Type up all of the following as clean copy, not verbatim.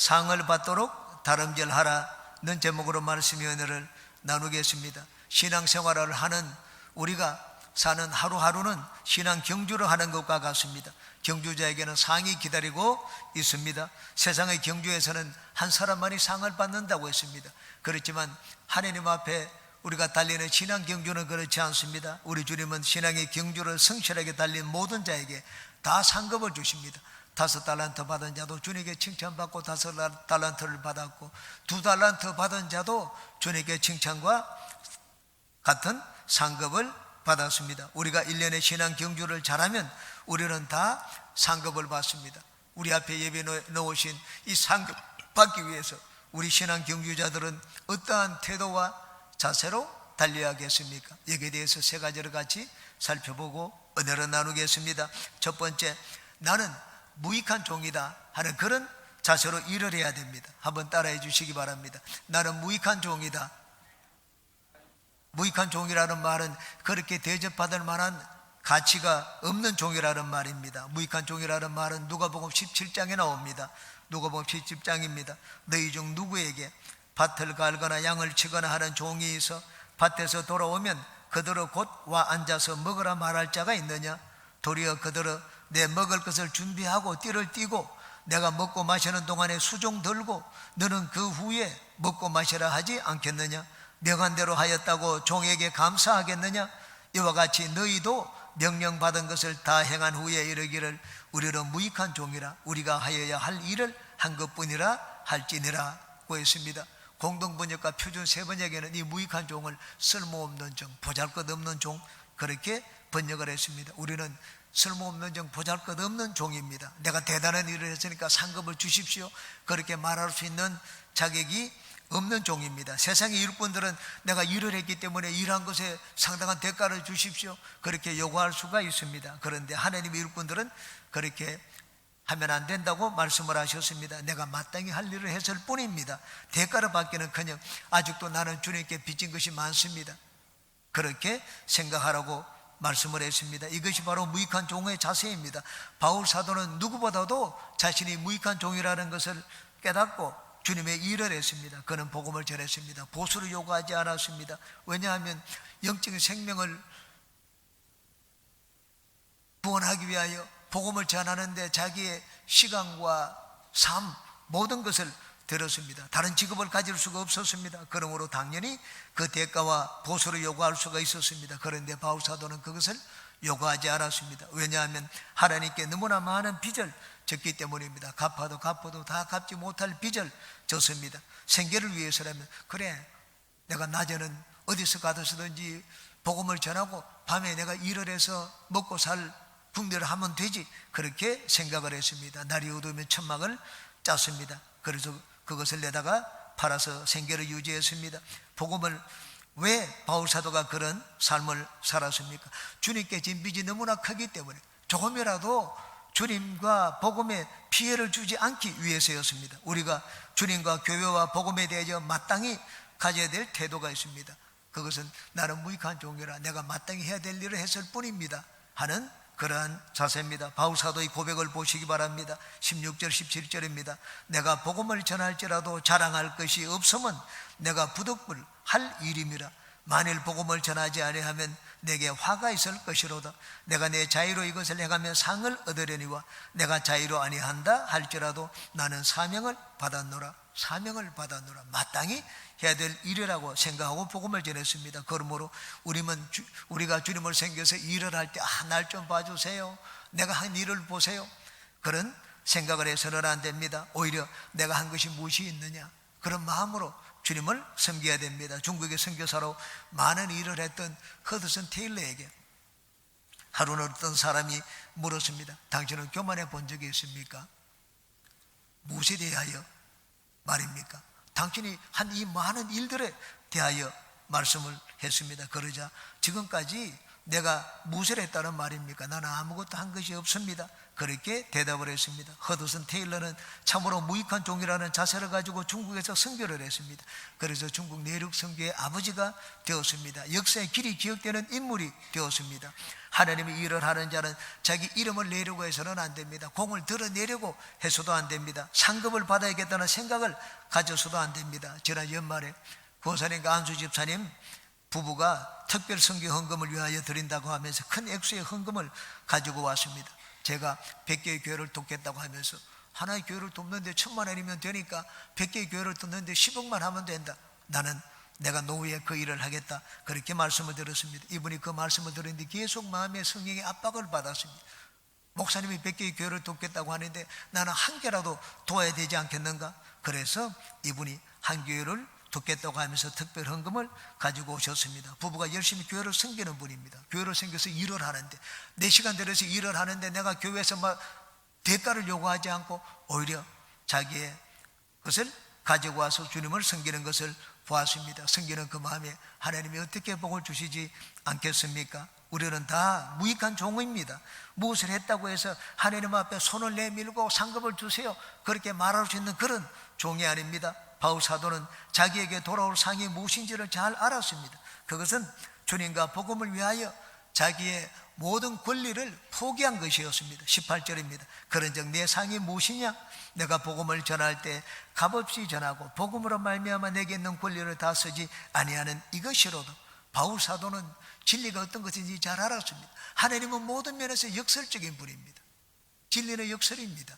상을 받도록 다름질하라는 제목으로 말씀의 은혜를 나누겠습니다. 신앙생활을 하는 우리가 사는 하루하루는 신앙 경주를 하는 것과 같습니다. 경주자에게는 상이 기다리고 있습니다. 세상의 경주에서는 한 사람만이 상을 받는다고 했습니다. 그렇지만 하나님 앞에 우리가 달리는 신앙 경주는 그렇지 않습니다. 우리 주님은 신앙의 경주를 성실하게 달린 모든 자에게 다 상급을 주십니다. 5달란트 받은 자도 주님께 칭찬받고 5달란트를 받았고 2달란트 받은 자도 주님께 칭찬과 같은 상급을 받았습니다. 우리가 1년의 신앙 경주를 잘하면 우리는 다 상급을 받습니다. 우리 앞에 예배 놓으신 이 상급 받기 위해서 우리 신앙 경주자들은 어떠한 태도와 자세로 달려야겠습니까? 여기에 대해서 3가지를 같이 살펴보고 은혜를 나누겠습니다. 첫 번째, 나는 무익한 종이다 하는 그런 자세로 일을 해야 됩니다. 한번 따라해 주시기 바랍니다. 나는 무익한 종이다. 무익한 종이라는 말은 그렇게 대접받을 만한 가치가 없는 종이라는 말입니다. 무익한 종이라는 말은 누가복음 17장에 나옵니다. 누가복음 17장입니다. 너희 중 누구에게 밭을 갈거나 양을 치거나 하는 종이 있어 밭에서 돌아오면 그대로 곧 와 앉아서 먹으라 말할 자가 있느냐? 도리어 그대로 내 먹을 것을 준비하고 띠를 띠고 내가 먹고 마시는 동안에 수종 들고 너는 그 후에 먹고 마시라 하지 않겠느냐? 명한대로 하였다고 종에게 감사하겠느냐? 이와 같이 너희도 명령받은 것을 다 행한 후에 이르기를 우리는 무익한 종이라 우리가 하여야 할 일을 한 것뿐이라 할지니라고 했습니다. 공동번역과 표준 세번역에는 이 무익한 종을 쓸모없는 종, 보잘것없는 종 그렇게 번역을 했습니다. 우리는 쓸모없는 종, 보잘것없는 종입니다. 내가 대단한 일을 했으니까 상급을 주십시오 그렇게 말할 수 있는 자격이 없는 종입니다. 세상의 일꾼들은 내가 일을 했기 때문에 일한 것에 상당한 대가를 주십시오 그렇게 요구할 수가 있습니다. 그런데 하나님의 일꾼들은 그렇게 하면 안 된다고 말씀을 하셨습니다. 내가 마땅히 할 일을 했을 뿐입니다. 대가를 받기는커녕 아직도 나는 주님께 빚진 것이 많습니다. 그렇게 생각하라고 말씀을 했습니다. 이것이 바로 무익한 종의 자세입니다. 바울 사도는 누구보다도 자신이 무익한 종이라는 것을 깨닫고 주님의 일을 했습니다. 그는 복음을 전했습니다. 보수를 요구하지 않았습니다. 왜냐하면 영적인 생명을 구원하기 위하여 복음을 전하는데 자기의 시간과 삶 모든 것을 들었습니다. 다른 직업을 가질 수가 없었습니다. 그러므로 당연히 그 대가와 보수를 요구할 수가 있었습니다. 그런데 바울 사도는 그것을 요구하지 않았습니다. 왜냐하면 하나님께 너무나 많은 빚을 졌기 때문입니다. 갚아도 다 갚지 못할 빚을 졌습니다. 생계를 위해서라면 그래 내가 낮에는 어디서 가서든지 복음을 전하고 밤에 내가 일을 해서 먹고 살 분별을 하면 되지 그렇게 생각을 했습니다. 날이 어두우면 천막을 짰습니다. 그래서 그것을 내다가 팔아서 생계를 유지했습니다. 복음을 왜 바울 사도가 그런 삶을 살았습니까? 주님께 진 빚이 너무나 크기 때문에 조금이라도 주님과 복음에 피해를 주지 않기 위해서였습니다. 우리가 주님과 교회와 복음에 대해서 마땅히 가져야 될 태도가 있습니다. 그것은 나는 무익한 종이라 내가 마땅히 해야 될 일을 했을 뿐입니다 하는 그러한 자세입니다. 바울 사도의 고백을 보시기 바랍니다. 16절 17절입니다. 내가 복음을 전할지라도 자랑할 것이 없으면 내가 부득불 할 일임이라. 만일 복음을 전하지 아니하면 내게 화가 있을 것이로다. 내가 내 자유로 이것을 행하면 상을 얻으려니와 내가 자유로 아니한다 할지라도 나는 사명을 받았노라. 사명을 받았노라. 마땅히 해야 될 일이라고 생각하고 복음을 전했습니다. 그러므로 우리가 주님을 섬겨서 일을 할 때 날 좀 봐주세요, 내가 한 일을 보세요, 그런 생각을 해서는 안 됩니다. 오히려 내가 한 것이 무엇이 있느냐 그런 마음으로 주님을 섬겨야 됩니다. 중국의 선교사로 많은 일을 했던 허드슨 테일러에게 하루는 어떤 사람이 물었습니다. 당신은 교만해 본 적이 있습니까? 무엇에 대하여 말입니까? 당신이 한 이 많은 일들에 대하여 말씀을 했습니다. 그러자 지금까지 내가 무엇을 했다는 말입니까? 나는 아무것도 한 것이 없습니다. 그렇게 대답을 했습니다. 허드슨 테일러는 참으로 무익한 종이라는 자세를 가지고 중국에서 선교를 했습니다. 그래서 중국 내륙 선교의 아버지가 되었습니다. 역사의 길이 기억되는 인물이 되었습니다. 하나님의 일을 하는 자는 자기 이름을 내려고 해서는 안 됩니다. 공을 드러내려고 해서도 안 됩니다. 상급을 받아야겠다는 생각을 가져서도 안 됩니다. 지난 연말에 권사님과 안수 집사님 부부가 특별 선교 헌금을 위하여 드린다고 하면서 큰 액수의 헌금을 가지고 왔습니다. 제가 100개의 교회를 돕겠다고 하면서 하나의 교회를 돕는데 1000만 원이면 되니까 100개의 교회를 돕는데 10억만 하면 된다. 나는 내가 노후에 그 일을 하겠다. 그렇게 말씀을 들었습니다. 이분이 그 말씀을 들었는데 계속 마음의 성령의 압박을 받았습니다. 목사님이 100개의 교회를 돕겠다고 하는데 나는 한 개라도 도와야 되지 않겠는가? 그래서 이분이 한 교회를 돕겠다고 하면서 특별 헌금을 가지고 오셨습니다. 부부가 열심히 교회를 섬기는 분입니다. 교회를 섬겨서 일을 하는데 4시간 들여서 일을 하는데 내가 교회에서 막 대가를 요구하지 않고 오히려 자기의 것을 가지고 와서 주님을 섬기는 것을 보았습니다. 섬기는 그 마음에 하나님이 어떻게 복을 주시지 않겠습니까? 우리는 다 무익한 종입니다. 무엇을 했다고 해서 하나님 앞에 손을 내밀고 상급을 주세요 그렇게 말할 수 있는 그런 종이 아닙니다. 바울 사도는 자기에게 돌아올 상이 무엇인지를 잘 알았습니다. 그것은 주님과 복음을 위하여 자기의 모든 권리를 포기한 것이었습니다. 18절입니다. 그런즉 내 상이 무엇이냐? 내가 복음을 전할 때 값없이 전하고 복음으로 말미암아 내게 있는 권리를 다 쓰지 아니하는 이것이로도. 바울 사도는 진리가 어떤 것인지 잘 알았습니다. 하나님은 모든 면에서 역설적인 분입니다. 진리는 역설입니다.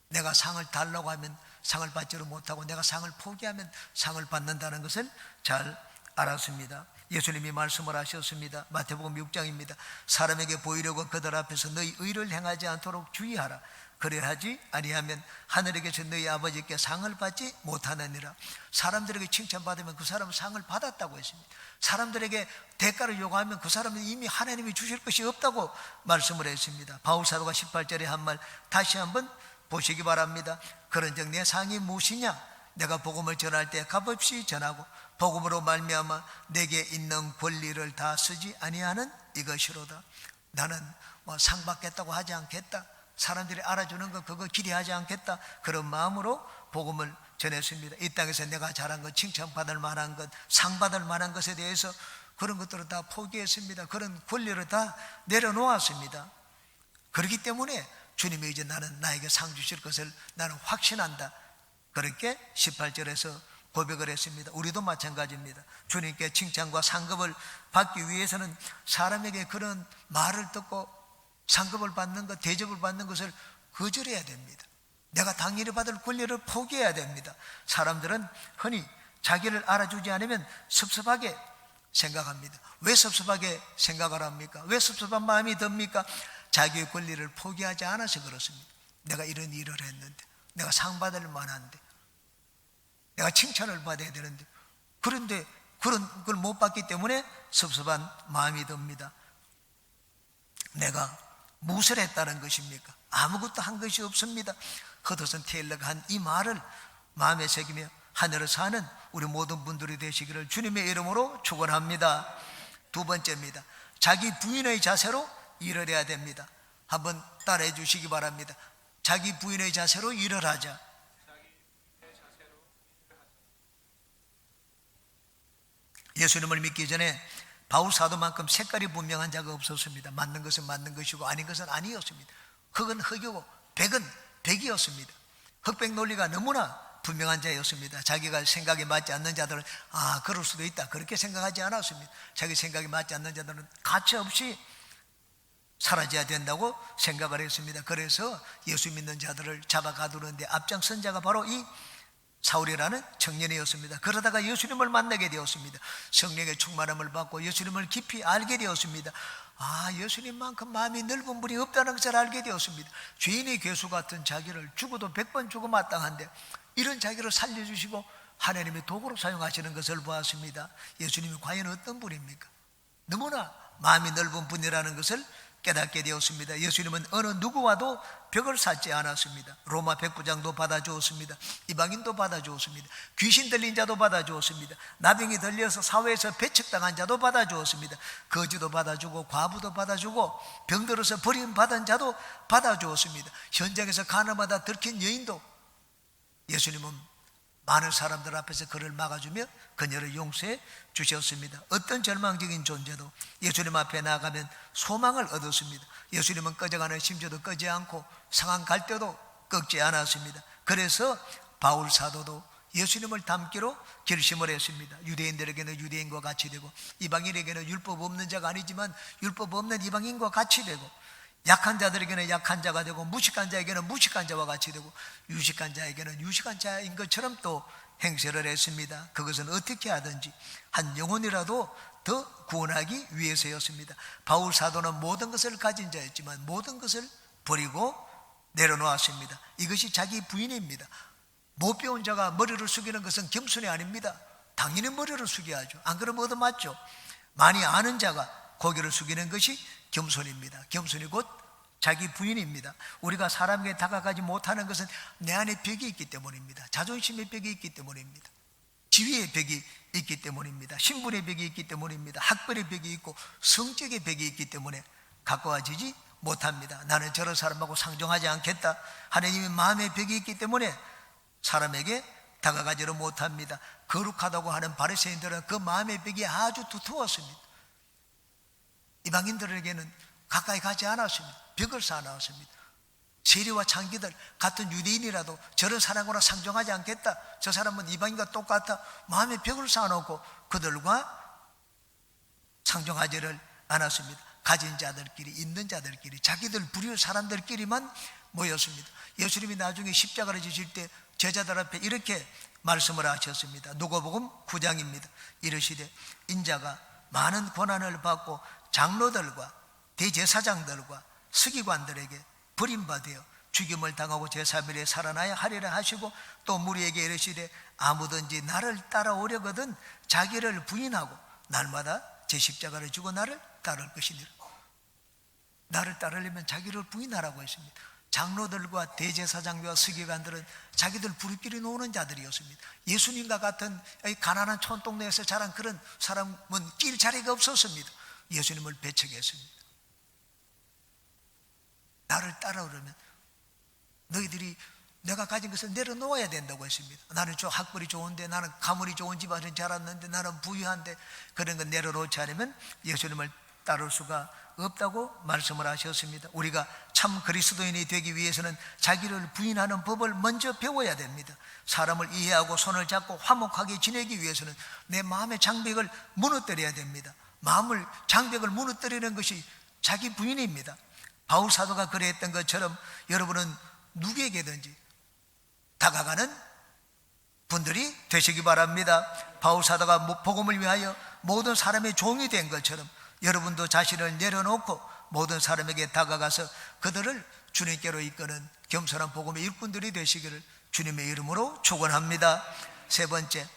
내가 상을 달라고 하면 상을 받지를 못하고 내가 상을 포기하면 상을 받는다는 것을 잘 알았습니다. 예수님이 말씀을 하셨습니다. 마태복음 6장입니다. 사람에게 보이려고 그들 앞에서 너희 의를 행하지 않도록 주의하라. 그래야지 아니하면 하늘에 계신 너희 아버지께 상을 받지 못하느니라. 사람들에게 칭찬받으면 그 사람은 상을 받았다고 했습니다. 사람들에게 대가를 요구하면 그 사람은 이미 하나님이 주실 것이 없다고 말씀을 했습니다. 바울 사도가 18절에 한 말 다시 한번 보시기 바랍니다. 그런즉 내 상이 무엇이냐? 내가 복음을 전할 때 값없이 전하고 복음으로 말미암아 내게 있는 권리를 다 쓰지 아니하는 이것이로다. 나는 상 받겠다고 하지 않겠다. 사람들이 알아주는 것 그거 기대하지 않겠다. 그런 마음으로 복음을 전했습니다. 이 땅에서 내가 잘한 것, 칭찬받을 만한 것, 상 받을 만한 것에 대해서 그런 것들을 다 포기했습니다. 그런 권리를 다 내려놓았습니다. 그렇기 때문에 주님이 이제 나에게 상 주실 것을 나는 확신한다. 그렇게 18절에서 고백을 했습니다. 우리도 마찬가지입니다. 주님께 칭찬과 상급을 받기 위해서는 사람에게 그런 말을 듣고 상급을 받는 것, 대접을 받는 것을 거절해야 됩니다. 내가 당연히 받을 권리를 포기해야 됩니다. 사람들은 흔히 자기를 알아주지 않으면 섭섭하게 생각합니다. 왜 섭섭하게 생각을 합니까? 왜 섭섭한 마음이 듭니까? 자기의 권리를 포기하지 않아서 그렇습니다. 내가 이런 일을 했는데, 내가 상 받을 만한데, 내가 칭찬을 받아야 되는데, 그런데 그런 걸 못 받기 때문에 섭섭한 마음이 듭니다. 내가 무엇을 했다는 것입니까? 아무것도 한 것이 없습니다. 허드슨 테일러가 한 이 말을 마음에 새기며 하늘을 사는 우리 모든 분들이 되시기를 주님의 이름으로 축원합니다. 두 번째입니다. 자기 부인의 자세로 일을 해야 됩니다. 한번 따라해 주시기 바랍니다. 자기 부인의 자세로 일을 하자. 예수님을 믿기 전에 바울 사도만큼 색깔이 분명한 자가 없었습니다. 맞는 것은 맞는 것이고 아닌 것은 아니었습니다. 흑은 흑이고 백은 백이었습니다. 흑백 논리가 너무나 분명한 자였습니다. 자기가 생각이 맞지 않는 자들은 그럴 수도 있다 그렇게 생각하지 않았습니다. 자기 생각이 맞지 않는 자들은 가차없이 사라져야 된다고 생각을 했습니다. 그래서 예수 믿는 자들을 잡아가두는데 앞장선 자가 바로 이 사울이라는 청년이었습니다. 그러다가 예수님을 만나게 되었습니다. 성령의 충만함을 받고 예수님을 깊이 알게 되었습니다. 예수님만큼 마음이 넓은 분이 없다는 것을 알게 되었습니다. 죄인의 괴수 같은 자기를 죽어도 100번 죽어 마땅한데 이런 자기를 살려주시고 하나님의 도구로 사용하시는 것을 보았습니다. 예수님이 과연 어떤 분입니까? 너무나 마음이 넓은 분이라는 것을 깨닫게 되었습니다. 예수님은 어느 누구와도 벽을 쌓지 않았습니다. 로마 백부장도 받아주었습니다. 이방인도 받아주었습니다. 귀신 들린 자도 받아주었습니다. 나병이 들려서 사회에서 배척당한 자도 받아주었습니다. 거지도 받아주고 과부도 받아주고 병들어서 버림받은 자도 받아주었습니다. 현장에서 가늠하다 들킨 여인도 예수님은 많은 사람들 앞에서 그를 막아주며 그녀를 용서해 주셨습니다. 어떤 절망적인 존재도 예수님 앞에 나가면 소망을 얻었습니다. 예수님은 꺼져가는 심지어도 꺼지 않고 상한 갈 때도 꺾지 않았습니다. 그래서 바울 사도도 예수님을 닮기로 결심을 했습니다. 유대인들에게는 유대인과 같이 되고 이방인에게는 율법 없는 자가 아니지만 율법 없는 이방인과 같이 되고 약한 자들에게는 약한 자가 되고 무식한 자에게는 무식한 자와 같이 되고 유식한 자에게는 유식한 자인 것처럼 또 행세를 했습니다. 그것은 어떻게 하든지 한 영혼이라도 더 구원하기 위해서였습니다. 바울 사도는 모든 것을 가진 자였지만 모든 것을 버리고 내려놓았습니다. 이것이 자기 부인입니다. 못 배운 자가 머리를 숙이는 것은 겸손이 아닙니다. 당연히 머리를 숙여야죠. 안 그러면 얻어맞죠. 많이 아는 자가 고개를 숙이는 것이 겸손입니다. 겸손이 곧 자기 부인입니다. 우리가 사람에게 다가가지 못하는 것은 내 안에 벽이 있기 때문입니다. 자존심의 벽이 있기 때문입니다. 지위의 벽이 있기 때문입니다. 신분의 벽이 있기 때문입니다. 학벌의 벽이 있고 성적의 벽이 있기 때문에 가까워지지 못합니다. 나는 저런 사람하고 상종하지 않겠다. 하나님의 마음의 벽이 있기 때문에 사람에게 다가가지를 못합니다. 거룩하다고 하는 바리새인들은 그 마음의 벽이 아주 두터웠습니다. 이방인들에게는 가까이 가지 않았습니다. 벽을 쌓아놨습니다. 세리와 창기들 같은 유대인이라도 저런 사람과 상종하지 않겠다. 저 사람은 이방인과 똑같다. 마음의 벽을 쌓아놓고 그들과 상종하지를 않았습니다. 가진 자들끼리 있는 자들끼리 자기들 부류 사람들끼리만 모였습니다. 예수님이 나중에 십자가를 지실 때 제자들 앞에 이렇게 말씀을 하셨습니다. 누가복음 9장입니다. 이르시되 인자가 많은 고난을 받고 장로들과 대제사장들과 서기관들에게 버림받아 죽임을 당하고 제3일에 살아나야 하리라 하시고 또 무리에게 이르시되 아무든지 나를 따라오려거든 자기를 부인하고 날마다 제 십자가를 지고 나를 따를 것이니라. 나를 따르려면 자기를 부인하라고 했습니다. 장로들과 대제사장과 서기관들은 자기들 부르끼리 노는 자들이었습니다. 예수님과 같은 가난한 촌동네에서 자란 그런 사람은 낄 자리가 없었습니다. 예수님을 배척했습니다. 나를 따라오려면 너희들이 내가 가진 것을 내려놓아야 된다고 했습니다. 나는 저 학벌이 좋은데, 나는 가문이 좋은 집안에 자랐는데, 나는 부유한데 그런 건 내려놓지 않으면 예수님을 따를 수가 없다고 말씀을 하셨습니다. 우리가 참 그리스도인이 되기 위해서는 자기를 부인하는 법을 먼저 배워야 됩니다. 사람을 이해하고 손을 잡고 화목하게 지내기 위해서는 내 마음의 장벽을 무너뜨려야 됩니다. 마음을 장벽을 무너뜨리는 것이 자기 부인입니다. 바울 사도가 그랬던 것처럼 여러분은 누구에게든지 다가가는 분들이 되시기 바랍니다. 바울 사도가 복음을 위하여 모든 사람의 종이 된 것처럼 여러분도 자신을 내려놓고 모든 사람에게 다가가서 그들을 주님께로 이끄는 겸손한 복음의 일꾼들이 되시기를 주님의 이름으로 축원합니다. 세 번째,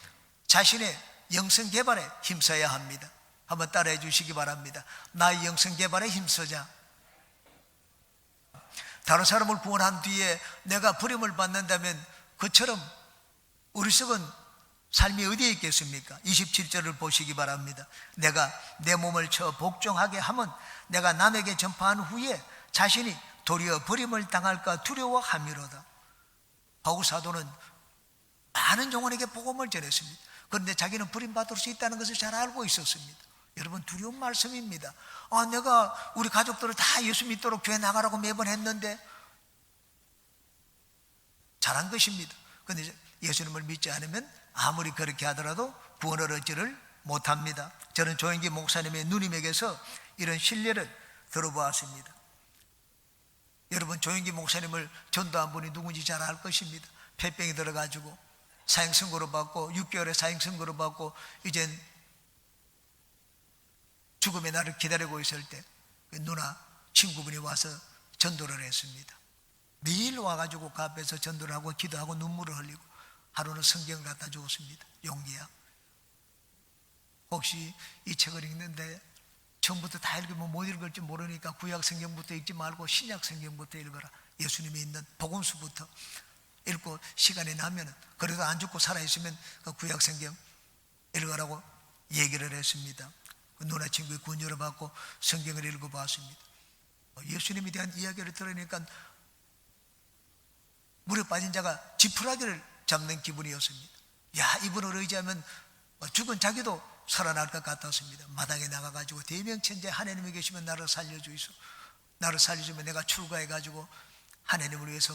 자신의 영성 개발에 힘써야 합니다. 한번 따라해 주시기 바랍니다. 나의 영성 개발에 힘쓰자. 다른 사람을 구원한 뒤에 내가 버림을 받는다면 그처럼 어리석은 삶이 어디에 있겠습니까? 27절을 보시기 바랍니다. 내가 내 몸을 쳐 복종하게 하면 내가 남에게 전파한 후에 자신이 도리어 버림을 당할까 두려워함이로다. 바울 사도는 많은 영혼에게 복음을 전했습니다. 그런데 자기는 버림받을 수 있다는 것을 잘 알고 있었습니다. 여러분, 두려운 말씀입니다. 내가 우리 가족들을 다 예수 믿도록 교회 나가라고 매번 했는데 잘한 것입니다. 그런데 예수님을 믿지 않으면 아무리 그렇게 하더라도 구원을 얻지를 못합니다. 저는 조영기 목사님의 누님에게서 이런 신뢰를 들어보았습니다. 여러분, 조영기 목사님을 전도한 분이 누군지 잘 알 것입니다. 폐병이 들어가지고 사형선고를 받고 6개월의 사형선고를 받고 이젠 죽음의 날을 기다리고 있을 때 누나 친구분이 와서 전도를 했습니다. 매일 와가지고 그 앞에서 전도를 하고 기도하고 눈물을 흘리고 하루는 성경을 갖다 주었습니다. 용기야, 혹시 이 책을 읽는데 처음부터 다 읽으면 못 읽을 줄 모르니까 구약 성경부터 읽지 말고 신약 성경부터 읽어라. 예수님이 있는 복음서부터 읽고 시간이 나면, 그래도 안 죽고 살아있으면 그 구약 성경 읽으라고 얘기를 했습니다. 누나 친구의 권유를 받고 성경을 읽어봤습니다. 예수님에 대한 이야기를 들으니까 물에 빠진 자가 지푸라기를 잡는 기분이었습니다. 야, 이분을 의지하면 죽은 자기도 살아날 것 같았습니다. 마당에 나가가지고 대명천재 하나님이 계시면 나를 살려주이소, 나를 살려주면 내가 출가해가지고 하나님을 위해서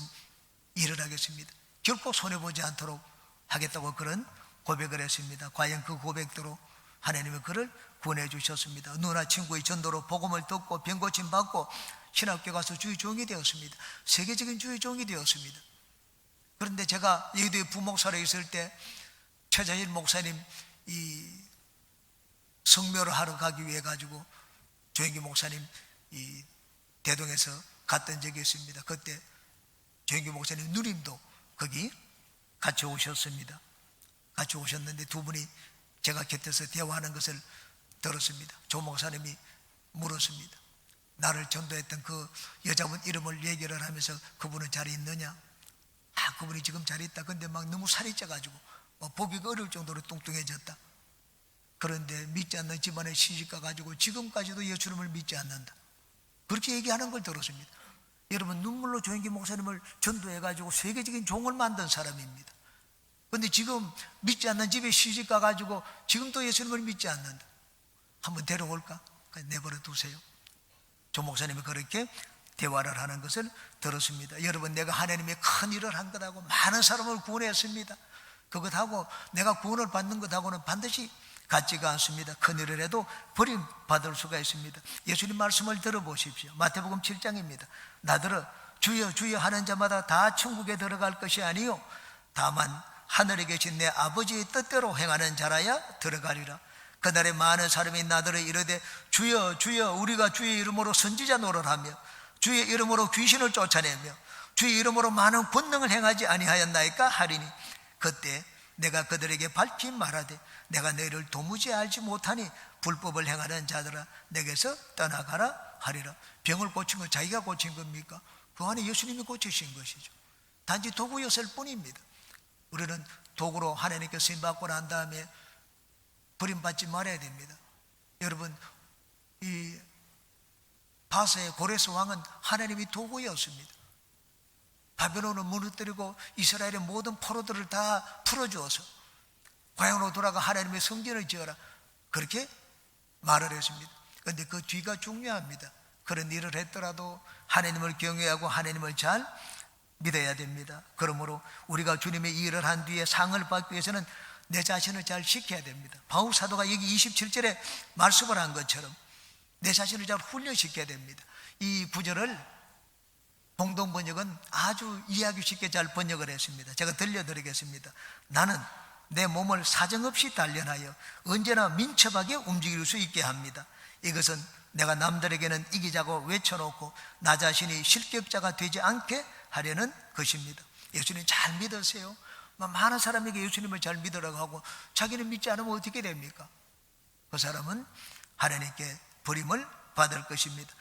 일을 하겠습니다. 결코 손해보지 않도록 하겠다고 그런 고백을 했습니다. 과연 그 고백대로 하나님은 그를 구원해 주셨습니다. 누나 친구의 전도로 복음을 듣고 병고침 받고 신학교 가서 주의 종이 되었습니다. 세계적인 주의 종이 되었습니다. 그런데 제가 여의도에 부목사로 있을 때 최자일 목사님 이 성묘를 하러 가기 위해 가지고 조영기 목사님 이 대동에서 갔던 적이 있습니다. 그때 조영기 목사님 누님도 거기 같이 오셨습니다. 같이 오셨는데 두 분이 제가 곁에서 대화하는 것을 들었습니다. 조 목사님이 물었습니다. 나를 전도했던 그 여자분 이름을 얘기를 하면서 그분은 잘 있느냐? 아, 그분이 지금 잘 있다. 근데 막 너무 살이 쪄가지고 보기가 어려울 정도로 뚱뚱해졌다. 그런데 믿지 않는 집안에 시집가 가지고 지금까지도 예수님을 믿지 않는다. 그렇게 얘기하는 걸 들었습니다. 여러분, 눈물로 조영기 목사님을 전도해 가지고 세계적인 종을 만든 사람입니다. 그런데 지금 믿지 않는 집에 시집가 가지고 지금도 예수님을 믿지 않는다. 한번 데려올까? 내버려 두세요. 조 목사님이 그렇게 대화를 하는 것을 들었습니다. 여러분, 내가 하나님의 큰 일을 한 것하고 많은 사람을 구원했습니다. 그것하고 내가 구원을 받는 것하고는 반드시 같지가 않습니다. 큰 일을 해도 버림받을 수가 있습니다. 예수님 말씀을 들어보십시오. 마태복음 7장입니다. 나더러 주여 주여 하는 자마다 다 천국에 들어갈 것이 아니요 다만 하늘에 계신 내 아버지의 뜻대로 행하는 자라야 들어가리라. 그날에 많은 사람이 나더러 이르되 주여 주여 우리가 주의 이름으로 선지자 노릇하며 주의 이름으로 귀신을 쫓아내며 주의 이름으로 많은 권능을 행하지 아니하였나이까 하리니 그때 내가 그들에게 밝히 말하되 내가 너희를 도무지 알지 못하니 불법을 행하는 자들아 내게서 떠나가라 하리라. 병을 고친 건 자기가 고친 겁니까? 그 안에 예수님이 고치신 것이죠. 단지 도구였을 뿐입니다. 우리는 도구로 하나님께 쓰임받고 난 다음에 버림받지 말아야 됩니다. 여러분, 이 바사의 고레스 왕은 하나님이 도구였습니다. 바벨론을 무너뜨리고 이스라엘의 모든 포로들을 다 풀어주어서 고향으로 돌아가 하나님의 성전을 지어라 그렇게 말을 했습니다. 그런데 그 뒤가 중요합니다. 그런 일을 했더라도 하나님을 경외하고 하나님을 잘 믿어야 됩니다. 그러므로 우리가 주님의 일을 한 뒤에 상을 받기 위해서는 내 자신을 잘 지켜야 됩니다. 바울 사도가 여기 27절에 말씀을 한 것처럼 내 자신을 잘 훈련시켜야 됩니다. 이 구절을 공동 번역은 아주 이해하기 쉽게 잘 번역을 했습니다. 제가 들려드리겠습니다. 나는 내 몸을 사정없이 단련하여 언제나 민첩하게 움직일 수 있게 합니다. 이것은 내가 남들에게는 이기자고 외쳐놓고 나 자신이 실격자가 되지 않게 하려는 것입니다. 예수님 잘 믿으세요. 많은 사람에게 예수님을 잘 믿으라고 하고 자기는 믿지 않으면 어떻게 됩니까? 그 사람은 하나님께 버림을 받을 것입니다.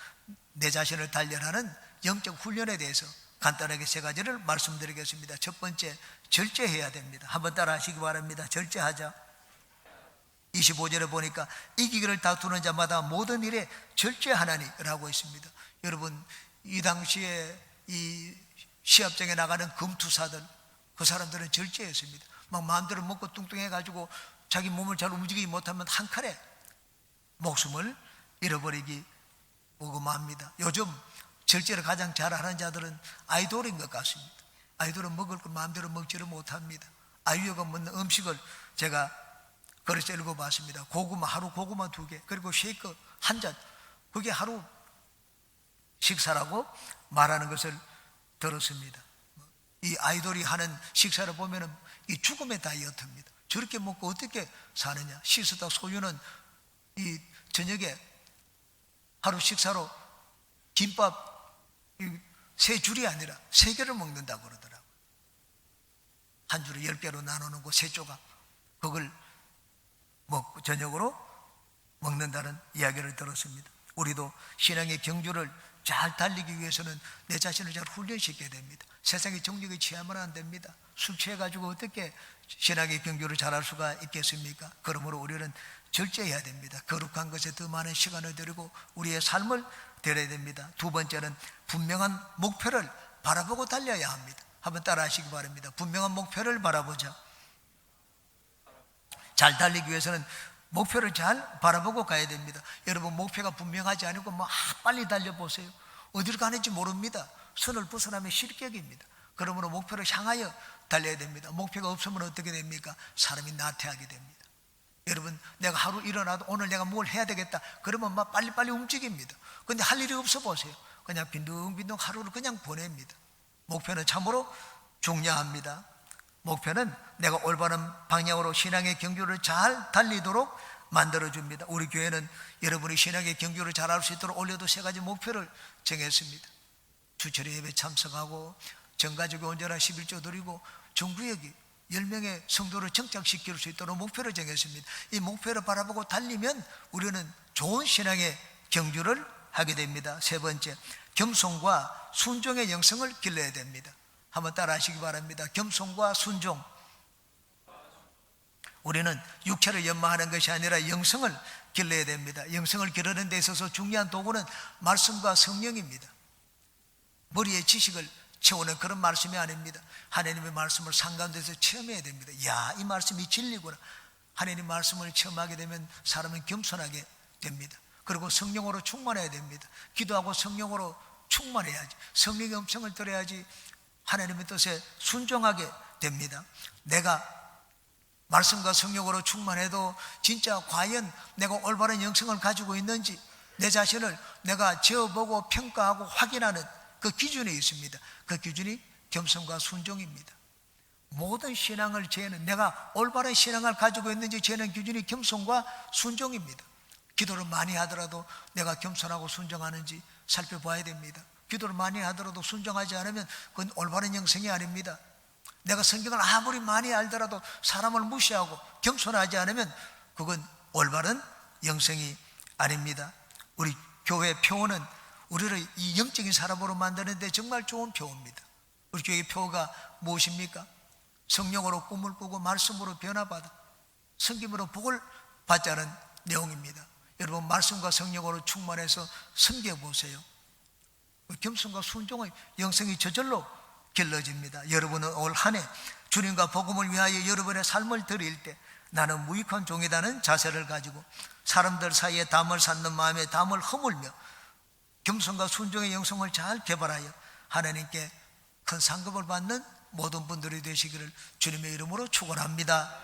내 자신을 단련하는 영적 훈련에 대해서 간단하게 세 가지를 말씀드리겠습니다. 첫 번째, 절제해야 됩니다. 한번 따라 하시기 바랍니다. 절제하자. 25절에 보니까 이기기를 다투는 자마다 모든 일에 절제하나니 라고 있습니다. 여러분, 이 당시에 이 시합장에 나가는 금투사들, 그 사람들은 절제했습니다. 막 마음대로 먹고 뚱뚱해가지고 자기 몸을 잘 움직이지 못하면 한 칼에 목숨을 잃어버리기 무금합니다. 요즘 절제를 가장 잘하는 자들은 아이돌인 것 같습니다. 아이돌은 먹을 걸 마음대로 먹지를 못합니다. 아이유가 먹는 음식을 제가 그릇에 읽어봤습니다. 고구마, 하루 고구마 2개, 그리고 쉐이크 1잔, 그게 하루 식사라고 말하는 것을 들었습니다. 이 아이돌이 하는 식사를 보면은 이 죽음의 다이어트입니다. 저렇게 먹고 어떻게 사느냐. 시스타 소유는 이 저녁에 하루 식사로 김밥 3줄이 아니라 3개를 먹는다고 그러더라고요. 한 줄에 10개로 나누는 거 3조각, 그걸 먹고 저녁으로 먹는다는 이야기를 들었습니다. 우리도 신앙의 경주를 잘 달리기 위해서는 내 자신을 잘 훈련시켜야 됩니다. 세상의 정력에 취하면 안 됩니다. 술 취해가지고 어떻게 신앙의 경주를 잘할 수가 있겠습니까? 그러므로 우리는 절제해야 됩니다. 거룩한 것에 더 많은 시간을 들이고 우리의 삶을 드려야 됩니다. 두 번째는 분명한 목표를 바라보고 달려야 합니다. 한번 따라 하시기 바랍니다. 분명한 목표를 바라보자. 잘 달리기 위해서는 목표를 잘 바라보고 가야 됩니다. 여러분, 목표가 분명하지 않고 빨리 달려보세요. 어디로 가는지 모릅니다. 선을 벗어나면 실격입니다. 그러므로 목표를 향하여 달려야 됩니다. 목표가 없으면 어떻게 됩니까? 사람이 나태하게 됩니다. 여러분, 내가 하루 일어나도 오늘 내가 뭘 해야 되겠다 그러면 빨리빨리 움직입니다. 그런데 할 일이 없어 보세요. 그냥 빈둥빈둥 하루를 그냥 보냅니다. 목표는 참으로 중요합니다. 목표는 내가 올바른 방향으로 신앙의 경주를 잘 달리도록 만들어줍니다. 우리 교회는 여러분이 신앙의 경주를 잘할 수 있도록 올려도 세 가지 목표를 정했습니다. 주철의 예배 참석하고 전가족의 온전한 11조 드리고 전구역이 10명의 성도를 정착시킬 수 있도록 목표를 정했습니다. 이 목표를 바라보고 달리면 우리는 좋은 신앙의 경주를 하게 됩니다. 세 번째, 겸손과 순종의 영성을 길러야 됩니다. 한번 따라 하시기 바랍니다. 겸손과 순종. 우리는 육체를 연마하는 것이 아니라 영성을 길러야 됩니다. 영성을 기르는 데 있어서 중요한 도구는 말씀과 성령입니다. 머리의 지식을 채우는 그런 말씀이 아닙니다. 하나님의 말씀을 상가운데서 체험해야 됩니다. 야, 이 말씀이 진리구나. 하나님 말씀을 체험하게 되면 사람은 겸손하게 됩니다. 그리고 성령으로 충만해야 됩니다. 기도하고 성령으로 충만해야지, 성령의 음성을 들어야지 하나님의 뜻에 순종하게 됩니다. 내가 말씀과 성령으로 충만해도 진짜 과연 내가 올바른 영성을 가지고 있는지 내 자신을 내가 재어보고 평가하고 확인하는 그 기준이 있습니다. 그 기준이 겸손과 순종입니다. 모든 신앙을 재는, 내가 올바른 신앙을 가지고 있는지 재는 기준이 겸손과 순종입니다. 기도를 많이 하더라도 내가 겸손하고 순종하는지 살펴봐야 됩니다. 기도를 많이 하더라도 순종하지 않으면 그건 올바른 영성이 아닙니다. 내가 성경을 아무리 많이 알더라도 사람을 무시하고 겸손하지 않으면 그건 올바른 영성이 아닙니다. 우리 교회 표어는 우리를 이 영적인 사람으로 만드는데 정말 좋은 표어입니다. 우리 교회의 표어가 무엇입니까? 성령으로 꿈을 꾸고 말씀으로 변화받아 섬김으로 복을 받자는 내용입니다. 여러분, 말씀과 성령으로 충만해서 섬겨보세요. 겸손과 순종의 영성이 저절로 길러집니다. 여러분은 올 한 해 주님과 복음을 위하여 여러분의 삶을 드릴 때 나는 무익한 종이라는 자세를 가지고 사람들 사이에 담을 쌓는 마음에 담을 허물며 겸손과 순종의 영성을 잘 개발하여 하나님께 큰 상급을 받는 모든 분들이 되시기를 주님의 이름으로 축원합니다.